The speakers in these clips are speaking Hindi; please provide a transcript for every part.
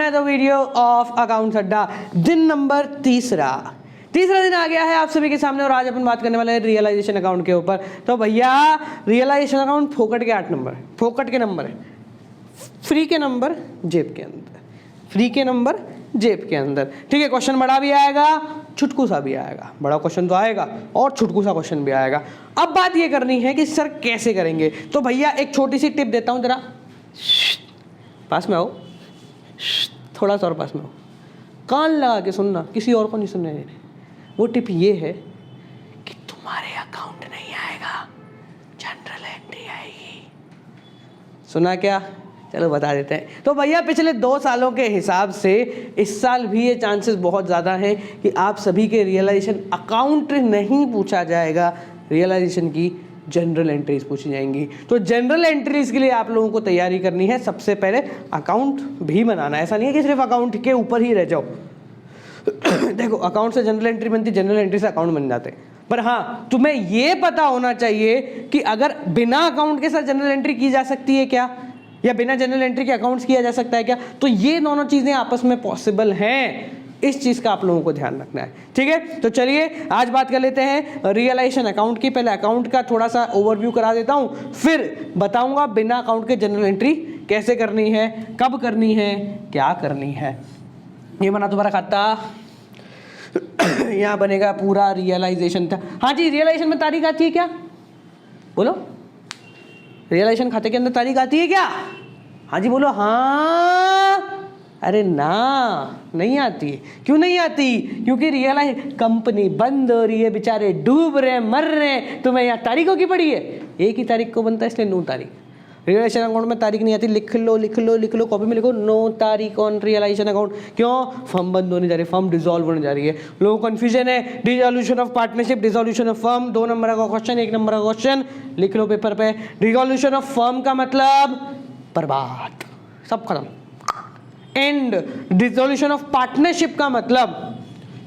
अनदर वीडियो ऑफ अकाउंट्स अड्डा। दिन नंबर तीसरा दिन आ गया है आप सभी के सामने और आज अपन बात करने वाले हैं रियलाइजेशन अकाउंट के ऊपर। तो भैया रियलाइजेशन अकाउंट फोकट के 8 नंबर, फोकट के नंबर है, फ्री के नंबर जेब के अंदर, फ्री के नंबर जेब के अंदर। ठीक है, क्वेश्चन बड़ा भी आएगा, छुटकू सा भी आएगा। बड़ा क्वेश्चन तो आएगा और छुटकू सा क्वेश्चन भी आएगा। अब बात ये करनी है कि सर कैसे करेंगे। तो भैया एक छोटी सी टिप देता हूं, जरा पास में आओ, थोड़ा सा और पास में आओ, कान लगा के सुनना, किसी और को नहीं सुनने देने। वो टिप ये है कि तुम्हारे अकाउंट नहीं आएगा, जनरल एंट्री आएगी। सुना क्या? चलो बता देते हैं। तो भैया पिछले 2 सालों के हिसाब से इस साल भी ये चांसेस बहुत ज़्यादा हैं कि आप सभी के रियलाइजेशन अकाउंट नहीं पूछा जाएगा, रियलाइजेशन की जनरल एंट्रीज पूछी जाएंगी। तो जनरल एंट्रीज के लिए आप लोगों को तैयारी करनी है। सबसे पहले अकाउंट भी बनाना है, ऐसा नहीं है कि सिर्फ अकाउंट के ऊपर ही रह जाओ। देखो, अकाउंट से जनरल एंट्री बनती, जनरल एंट्री से अकाउंट बन जाते, पर हाँ तुम्हें ये पता होना चाहिए कि अगर बिना अकाउंट के साथ जनरल एंट्री की जा सकती है क्या, या बिना जनरल एंट्री के अकाउंट्स किया जा सकता है क्या। तो ये दोनों चीजें आपस में पॉसिबल हैं, इस चीज का आप लोगों को ध्यान रखना है। ठीक है, तो चलिए आज बात कर लेते हैं रियलाइजेशन अकाउंट की। पहले अकाउंट का थोड़ा सा ओवरव्यू करा देता हूं, फिर बताऊंगा बिना अकाउंट के जनरल एंट्री कैसे करनी है, कब करनी है, क्या करनी है। ये बना तुम्हारा खाता, यहाँ बनेगा पूरा रियलाइजेशन था। हाँ जी, रियलाइजेशन में तारीख आती है क्या? बोलो, रियलाइजेशन खाते के अंदर तारीख आती है क्या? हाँ जी बोलो। हाँ, अरे ना, नहीं आती। क्यों नहीं आती? क्योंकि रियलाइज कंपनी बंद हो रही है, बेचारे डूब रहे हैं, मर रहे हैं। तुम्हें यहाँ तारीखों की पड़ी है, एक ही तारीख को बनता है, इसलिए 9 तारीख। रियलाइजेशन अकाउंट में तारीख नहीं आती, लिख लो लिख लो लिख लो, कॉपी में लिखो 9 तारीख ऑन रियलाइजेशन अकाउंट। क्यों? फर्म बंद होने जा रही है, फर्म डिसॉल्व होने जा रही है। लोगों को कंफ्यूजन है, dissolution of partnership, dissolution of firm. 2 number का क्वेश्चन, 1 नंबर का क्वेश्चन, लिख लो पेपर पे। डिसॉल्यूशन ऑफ फर्म का मतलब बर्बाद, सब खत्म। एंड डिसॉल्यूशन ऑफ पार्टनरशिप का मतलब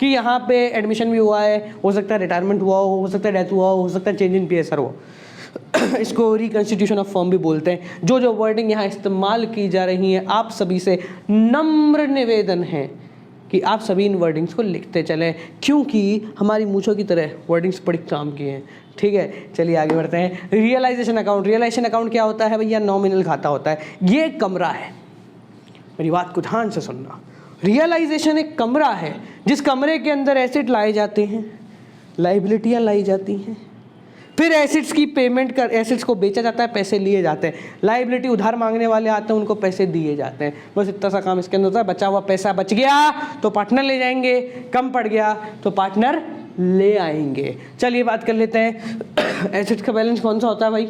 कि यहाँ पे एडमिशन भी हुआ है, हो सकता है रिटायरमेंट हुआ हो सकता है डेथ हुआ हो सकता है चेंज इन पीएसआर हो। इसको रिकंस्टिट्यूशन ऑफ फर्म भी बोलते हैं। जो जो वर्डिंग यहाँ इस्तेमाल की जा रही है, आप सभी से नम्र निवेदन है कि आप सभी इन वर्डिंग्स को लिखते चलें, क्योंकि हमारी मूंछों की तरह वर्डिंग्स बड़ी काम की हैं। ठीक है, चलिए आगे बढ़ते हैं। Realisation account. रियलाइजेशन अकाउंट क्या होता है भैया? नॉमिनल खाता होता है। ये एक कमरा है, मेरी बात को ध्यान से सुनना। रियलाइजेशन एक कमरा है जिस कमरे के अंदर एसेट लाए जाते हैं, लाइबिलिटियाँ लाई जाती हैं, फिर एसेट्स की पेमेंट कर, एसेट्स को बेचा जाता है, पैसे लिए जाते हैं। लाइबिलिटी उधार मांगने वाले आते हैं, उनको पैसे दिए जाते हैं। बस इतना सा काम इसके अंदर होता है। बचा हुआ पैसा बच गया तो पार्टनर ले जाएंगे, कम पड़ गया तो पार्टनर ले आएंगे। चलिए बात कर लेते हैं एसेट्स का बैलेंस कौन सा होता है भाई?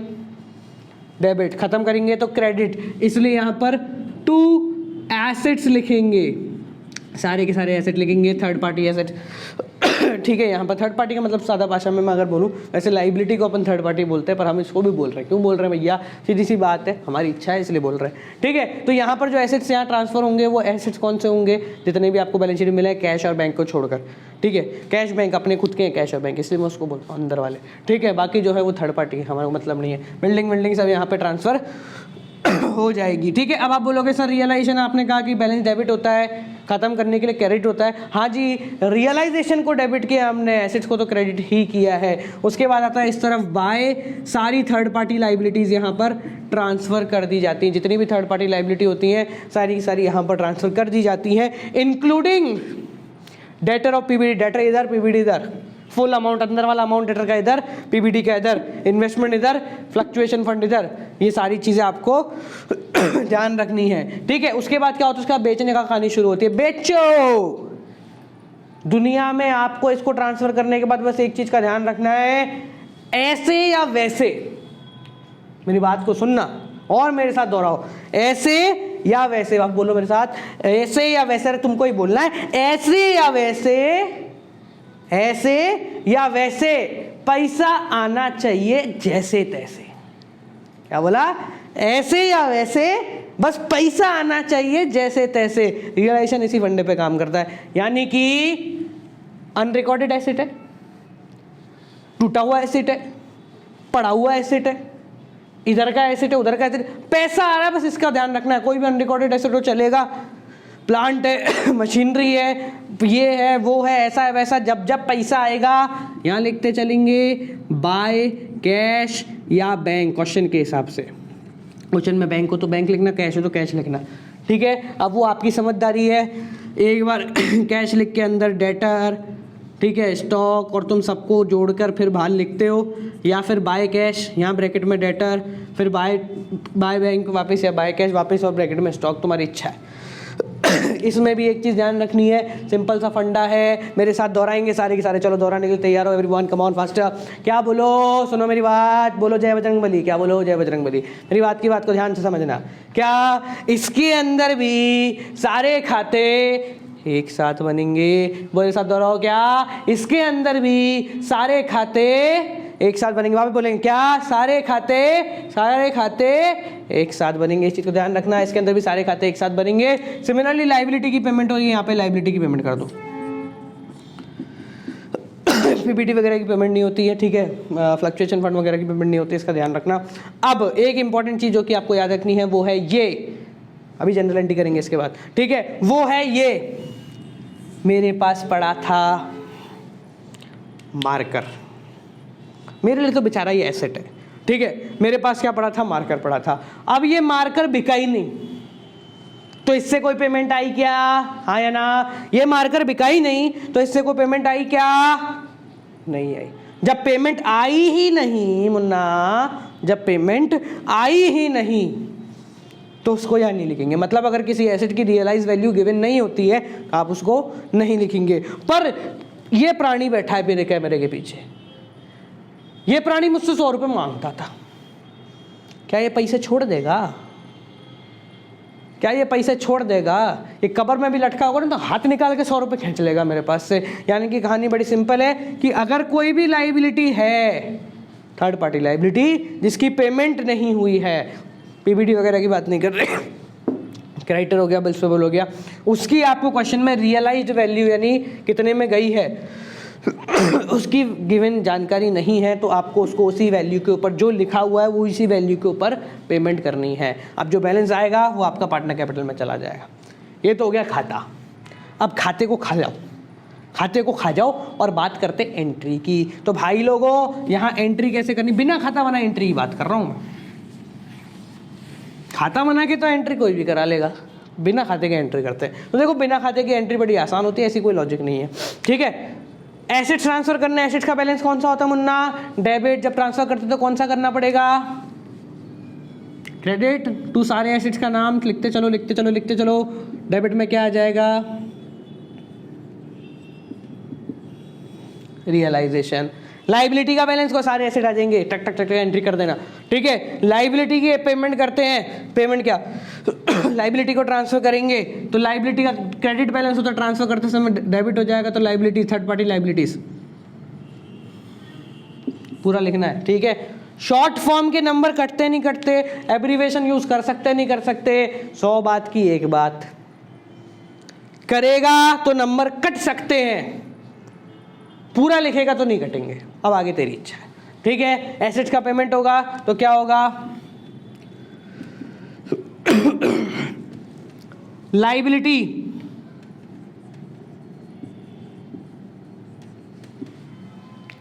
डेबिट। खत्म करेंगे तो क्रेडिट, इसलिए यहाँ पर 2 एसेट्स लिखेंगे, सारे के सारे एसेट लिखेंगे, थर्ड पार्टी एसेट। ठीक है, यहाँ पर थर्ड पार्टी का मतलब सादा भाषा में मैं अगर बोलूँ, वैसे लाइबिलिटी को अपन थर्ड पार्टी बोलते हैं, पर हम इसको भी बोल रहे हैं। क्यों बोल रहे हैं भैया? सीधी सी बात है, हमारी इच्छा है इसलिए बोल रहे हैं। ठीक है, तो यहाँ पर जो एसेट्स यहाँ ट्रांसफर होंगे वो एसेट्स कौन से होंगे? जितने भी आपको बैलेंस शीट में मिले, कैश और बैंक को छोड़कर। ठीक है, कैश बैंक अपने खुद के हैं, कैश और बैंक, इसलिए मैं उसको बोलता हूँ अंदर वाले। ठीक है, बाकी जो है वो थर्ड पार्टी, हमारा मतलब नहीं है। बिल्डिंग सब यहाँ पर ट्रांसफर हो जाएगी। ठीक है, अब आप बोलोगे सर रियलाइजेशन आपने कहा कि बैलेंस डेबिट होता है, खत्म करने के लिए क्रेडिट होता है। हाँ जी, रियलाइजेशन को डेबिट किया हमने, एसेट्स को तो क्रेडिट ही किया है। उसके बाद आता है इस तरफ बाय, सारी थर्ड पार्टी लाइबिलिटीज यहाँ पर ट्रांसफर कर दी जाती हैं। जितनी भी थर्ड पार्टी लाइबिलिटी होती हैं सारी की सारी यहाँ पर ट्रांसफर कर दी जाती हैं, including debtor of PBD. Debtor इधर, पीबीडी इधर, फुल अमाउंट अंदर वाला अमाउंट डेटर का इधर, पीबीडी का इधर, इन्वेस्टमेंट इधर, फ्लक्चुएशन फंड इधर। ये सारी चीजें आपको ध्यान रखनी है। ठीक है, उसके बाद क्या होता है? उसका बेचने का कहानी शुरू होती है। बेचो। दुनिया में आपको इसको ट्रांसफर करने के बाद बस एक चीज का ध्यान रखना है, ऐसे या वैसे। मेरी बात को सुनना और मेरे साथ दोहराओ, ऐसे या वैसे। आप बोलो मेरे साथ, ऐसे या वैसे। अरे तुमको ही बोलना है, ऐसे या वैसे, ऐसे या वैसे पैसा आना चाहिए जैसे तैसे। क्या बोला? ऐसे या वैसे, बस पैसा आना चाहिए जैसे तैसे। रियलाइजेशन इसी फंडे पे काम करता है, यानी कि अनरिकॉर्डेड एसेट है, टूटा हुआ एसेट है, पड़ा हुआ एसेट है, इधर का एसेट है, उधर का एसेट, पैसा आ रहा है, बस इसका ध्यान रखना है। कोई भी अनरिकॉर्डेड एसेट हो चलेगा, प्लांट है, मशीनरी है, ये है, वो है, ऐसा है वैसा। जब जब पैसा आएगा यहाँ लिखते चलेंगे बाय कैश या बैंक, क्वेश्चन के हिसाब से। क्वेश्चन में बैंक हो तो बैंक लिखना, कैश हो तो कैश लिखना, ठीक है। अब वो आपकी समझदारी है। एक बार कैश लिख के अंदर डेटर, ठीक है, स्टॉक और तुम सबको जोड़कर फिर बाहर लिखते हो, या फिर बाय कैश यहाँ ब्रैकेट में डेटर, फिर बाय बैंक वापस, या बाय कैश वापस और ब्रैकेट में स्टॉक, तुम्हारी इच्छा है। इसमें भी एक चीज़ ध्यान रखनी है, सिंपल सा फंडा है, मेरे साथ दोहराएंगे सारे के सारे। चलो दोहराने के लिए तैयार हो एवरीवन, कम ऑन फास्टर। क्या बोलो, सुनो मेरी बात, बोलो जय बजरंगबली। क्या बोलो, जय बजरंगबली। मेरी बात की बात को ध्यान से समझना। क्या इसके अंदर भी सारे खाते एक साथ बनेंगे? बोले साथ दोहराओ, क्या इसके अंदर भी सारे खाते एक साथ बनेंगे? वहाँ पे बोलेंगे क्या सारे खाते एक साथ बनेंगे। इस चीज़ को ध्यान रखना है, इसके अंदर भी सारे खाते एक साथ बनेंगे। सिमिलरली लायबिलिटी की पेमेंट होगी, यहाँ पे लायबिलिटी की पेमेंट कर दो। पीपीटी वगैरह की पेमेंट नहीं होती है, ठीक है, फ्लक्चुएशन फंड वगैरह की पेमेंट नहीं होती है, इसका ध्यान रखना। अब एक इंपॉर्टेंट चीज़ जो कि आपको याद रखनी है वो है ये, अभी जनरल एंट्री करेंगे इसके बाद, ठीक है, वो है ये, मेरे पास पड़ा था मार्कर। मेरे लिए तो बेचारा ये एसेट है, ठीक है, मेरे पास क्या पड़ा था, मार्कर पड़ा था। अब ये मार्कर बिका ही नहीं, तो इससे कोई पेमेंट आई क्या? हाँ या ना? ये मार्कर बिका ही नहीं तो इससे कोई पेमेंट आई क्या? नहीं आई। जब पेमेंट आई ही नहीं मुन्ना, जब पेमेंट आई ही नहीं तो उसको यहाँ नहीं लिखेंगे। मतलब अगर किसी एसेट की रियलाइज वैल्यू गिवन नहीं होती है आप उसको नहीं लिखेंगे। पर ये प्राणी बैठा है मेरे कैमरे के पीछे, ये प्राणी मुझसे 100 रुपये मांगता था, क्या ये पैसे छोड़ देगा? क्या ये पैसे छोड़ देगा? ये कब्र में भी लटका होगा ना तो हाथ निकाल के 100 रुपये खींच लेगा मेरे पास से। यानी कि कहानी बड़ी सिंपल है कि अगर कोई भी लाइबिलिटी है, थर्ड पार्टी लाइबिलिटी जिसकी पेमेंट नहीं हुई है, पीबीडी वगैरह की बात नहीं कर रहे, क्रेडिटर हो गया, बिल्स पेबल हो गया, उसकी आपको क्वेश्चन में रियलाइज्ड वैल्यू यानी कितने में गई है उसकी गिवन जानकारी नहीं है, तो आपको उसको उसी वैल्यू के ऊपर जो लिखा हुआ है वो इसी वैल्यू के ऊपर पेमेंट करनी है। अब जो बैलेंस आएगा वो आपका पार्टनर कैपिटल में चला जाएगा। ये तो हो गया खाता। अब खाते को खा जाओ, खाते को खा जाओ और बात करते एंट्री की। तो भाई लोगों यहाँ एंट्री कैसे करनी, बिना खाता बना एंट्री की बात कर रहा हूँ मैं। खाता बना के तो एंट्री कोई भी करा लेगा, बिना खाते के एंट्री करते हैं। तो देखो बिना खाते की एंट्री बड़ी आसान होती है, ऐसी कोई लॉजिक नहीं है, ठीक है। एसेट ट्रांसफर करना, एसेट का बैलेंस कौन सा होता है मुन्ना? डेबिट। जब ट्रांसफर करते तो कौन सा करना पड़ेगा? क्रेडिट टू सारे एसेट्स का नाम लिखते चलो लिखते चलो लिखते चलो। डेबिट में क्या आ जाएगा? रियलाइजेशन। लाइबिलिटी का बैलेंस को सारे एसेट आ जाएंगे, टक टक टक एंट्री कर देना, ठीक है। लाइबिलिटी की पेमेंट करते हैं, पेमेंट क्या लाइबिलिटी को ट्रांसफर करेंगे तो लाइबिलिटी का क्रेडिट बैलेंस होता है, ट्रांसफर करते समय डेबिट हो जाएगा, तो लाइबिलिटी थर्ड पार्टी लाइबिलिटीज पूरा लिखना है, ठीक है। शॉर्ट फॉर्म के नंबर कटते नहीं कटते, एब्रीवेशन यूज कर सकते नहीं कर सकते, 100 बात की एक बात, करेगा तो नंबर कट सकते हैं, पूरा लिखेगा तो नहीं कटेंगे। अब आगे तेरी इच्छा है, ठीक है। एसेट्स का पेमेंट होगा तो क्या होगा? लाइबिलिटी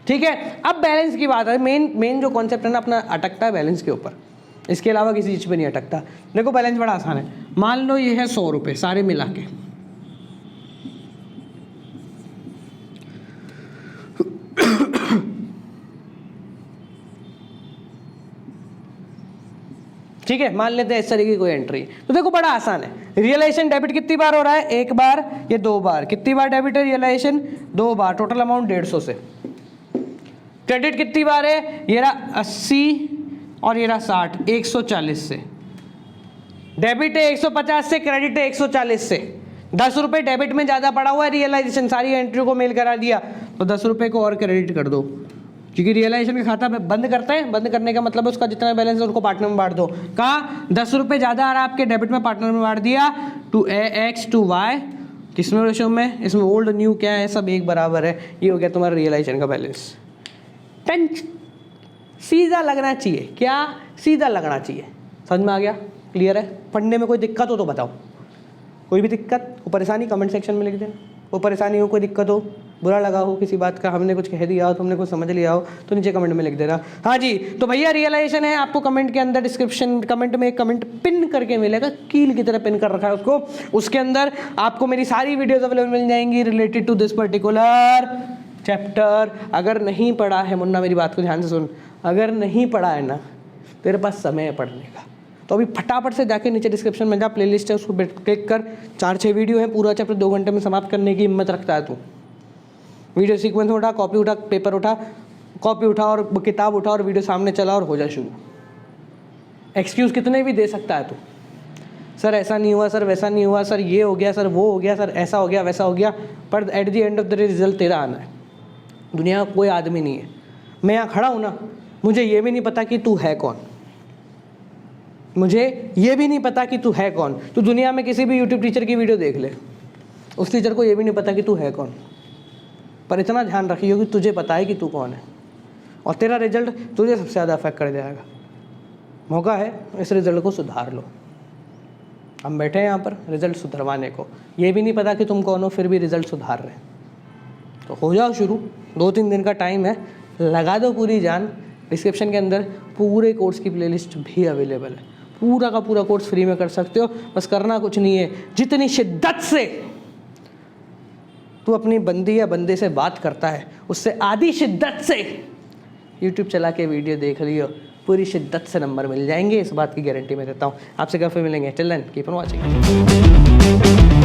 ठीक है। अब बैलेंस की बात है, मेन जो कॉन्सेप्ट है ना अपना अटकता है बैलेंस के ऊपर, इसके अलावा किसी चीज पे नहीं अटकता। देखो बैलेंस बड़ा आसान है, मान लो ये है 100 रुपये सारे मिला के, ठीक है, मान लेते हैं इस तरीके की कोई एंट्री। तो देखो बड़ा आसान है, रियलाइजेशन डेबिट कितनी बार हो रहा है? एक बार, ये 2 बार। कितनी बार डेबिट है रियलाइजेशन? 2 बार। टोटल अमाउंट 150 से। क्रेडिट कितनी बार है? ये रहा 80 और ये रहा 60, 140 से। डेबिट है 150 से, क्रेडिट है 140 से। 10 रुपये डेबिट में ज्यादा पड़ा हुआ है, रियलाइजेशन सारी एंट्री को मेल करा दिया तो 10 रुपये को और क्रेडिट कर दो, क्योंकि रियलाइजेशन का खाता बंद करते हैं, बंद करने का मतलब उसका जितना बैलेंस है उनको पार्टनर में बांट दो। कहाँ 10 रुपये ज़्यादा आ रहा है आपके डेबिट में, पार्टनर में बांट दिया। टू एक्स टू वाई, किसमें रेशो में? इसमें ओल्ड न्यू क्या है, सब एक बराबर है। ये हो गया तुम्हारा रियलाइजेशन का बैलेंस। टेंच सीधा लगना चाहिए, क्या सीधा लगना चाहिए। समझ में आ गया? क्लियर है? पढ़ने में कोई दिक्कत हो तो बताओ। कोई भी दिक्कत, कोई परेशानी कमेंट सेक्शन में लिख देना। कोई परेशानी हो, कोई दिक्कत हो, बुरा लगा हो किसी बात का, हमने कुछ कह दिया हो, तुमने कुछ समझ लिया हो, तो नीचे कमेंट में लिख देना। हाँ जी, तो भैया रियलाइजेशन है, आपको कमेंट के अंदर डिस्क्रिप्शन कमेंट में एक कमेंट पिन करके मिलेगा, कील की तरह पिन कर रखा है उसको। उसके अंदर आपको मेरी सारी वीडियोस अवेलेबल मिल जाएंगी related to this particular chapter. अगर नहीं पढ़ा है मुन्ना, मेरी बात को ध्यान से सुन, अगर नहीं पढ़ा है ना, तेरे पास समय है पढ़ने का, तो अभी फटाफट से जाके नीचे डिस्क्रिप्शन में जा, प्लेलिस्ट है उसको क्लिक कर, 4-6 वीडियो है, पूरा चैप्टर 2 घंटे में समाप्त करने की हिम्मत रखता है तू। वीडियो सीक्वेंस उठा, कॉपी उठा, पेपर उठा, कॉपी उठा और किताब उठा और वीडियो सामने चला और हो जाए शुरू। एक्सक्यूज़ कितने भी दे सकता है तू, सर ऐसा नहीं हुआ, सर वैसा नहीं हुआ, सर ये हो गया, सर वो हो गया, सर ऐसा हो गया, वैसा हो गया, पर at the end of the day result तेरा आना है। दुनिया का कोई आदमी नहीं है, मैं यहाँ खड़ा हूँ ना, मुझे ये भी नहीं पता कि तू है कौन, मुझे ये भी नहीं पता कि तू है कौन। तू दुनिया में किसी भी यूट्यूब टीचर की वीडियो देख ले, उस टीचर को ये भी नहीं पता कि तू है कौन, पर इतना ध्यान रखियो कि तुझे पता है कि तू कौन है, और तेरा रिजल्ट तुझे सबसे ज़्यादा अफेक्ट कर जाएगा। मौका है, इस रिजल्ट को सुधार लो। हम बैठे हैं यहाँ पर रिजल्ट सुधरवाने को, ये भी नहीं पता कि तुम कौन हो, फिर भी रिजल्ट सुधार रहे हैं, तो हो जाओ शुरू। 2-3 दिन का टाइम है, लगा दो पूरी जान। डिस्क्रिप्शन के अंदर पूरे कोर्स की प्लेलिस्ट भी अवेलेबल है, पूरा का पूरा कोर्स फ्री में कर सकते हो। बस करना कुछ नहीं है, जितनी शिद्दत से तू अपनी बंदी या बंदे से बात करता है, उससे आधी शिद्दत से यूट्यूब चला के वीडियो देख लियो, पूरी शिद्दत से नंबर मिल जाएंगे, इस बात की गारंटी मैं देता हूँ। आपसे कब फिर मिलेंगे, till then keep on watching.